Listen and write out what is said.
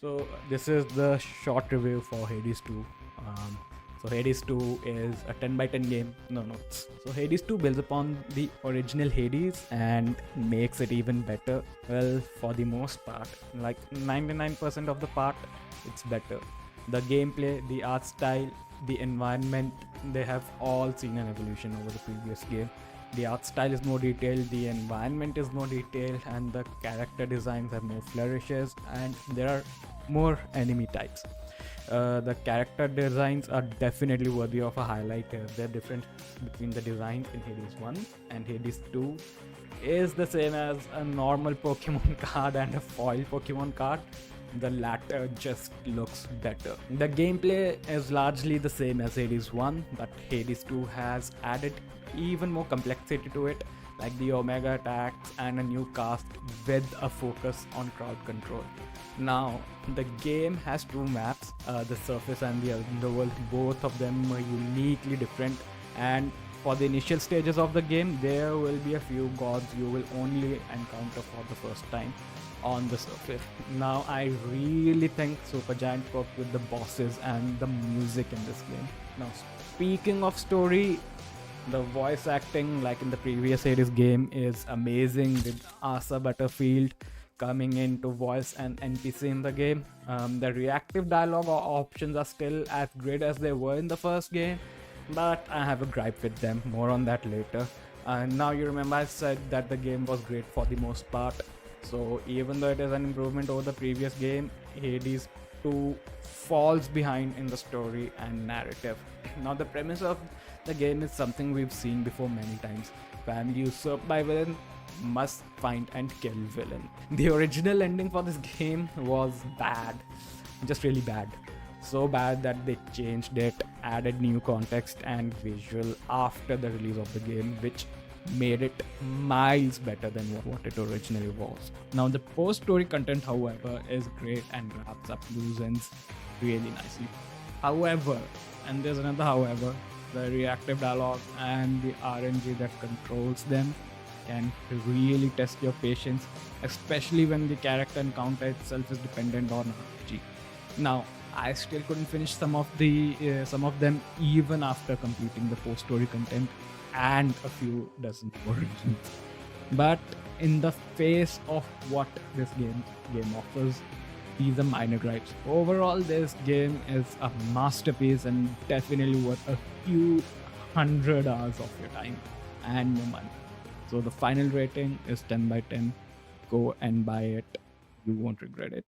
So this is the short review for Hades 2. So Hades 2 is a 10 by 10 game. No notes. So Hades 2 builds upon the original Hades and makes it even better. Well, for the most part, like 99% of the part, it's better. The gameplay, the art style, the environment, they have all seen an evolution over the previous game. The art style is more detailed, the environment is more detailed, and the character designs have more flourishes, and there are more enemy types. The character designs are definitely worthy of a highlight. The difference between the designs in Hades 1 and Hades 2 is the same as a normal Pokemon card and a foil Pokemon card. The latter just looks better. The gameplay is largely the same as Hades 1, but Hades 2 has added even more complexity to it, like the Omega attacks and a new cast with a focus on crowd control. Now, the game has two maps, the surface and the underworld. Both of them are uniquely different, and for the initial stages of the game, there will be a few gods you will only encounter for the first time on the surface. Now, I really think Supergiant worked with the bosses and the music in this game. Now, speaking of story, the voice acting, like in the previous Hades game, is amazing with Asa Butterfield coming in to voice an NPC in the game. The reactive dialogue options are still as great as they were in the first game, but I have a gripe with them. More on that later. And now you remember I said that the game was great for the most part. So even though it is an improvement over the previous game, Hades 2 falls behind in the story and narrative. Now the premise of the game is something we've seen before many times. Family usurped by villain must find and kill villain. The original ending for this game was bad, just really bad. So bad that they changed it, added new context and visual after the release of the game, which made it miles better than what it originally was. Now, the post story content, however, is great and wraps up loose ends really nicely. However, and there's another however, the reactive dialogue and the RNG that controls them can really test your patience, especially when the character encounter itself is dependent on RPG. Now, I still couldn't finish some of them even after completing the post-story content and a few dozen origins. But in the face of what this game offers, these are minor gripes. Overall, this game is a masterpiece and definitely worth a few hundred hours of your time and your money. So the final rating is 10 by 10. Go and buy it. You won't regret it.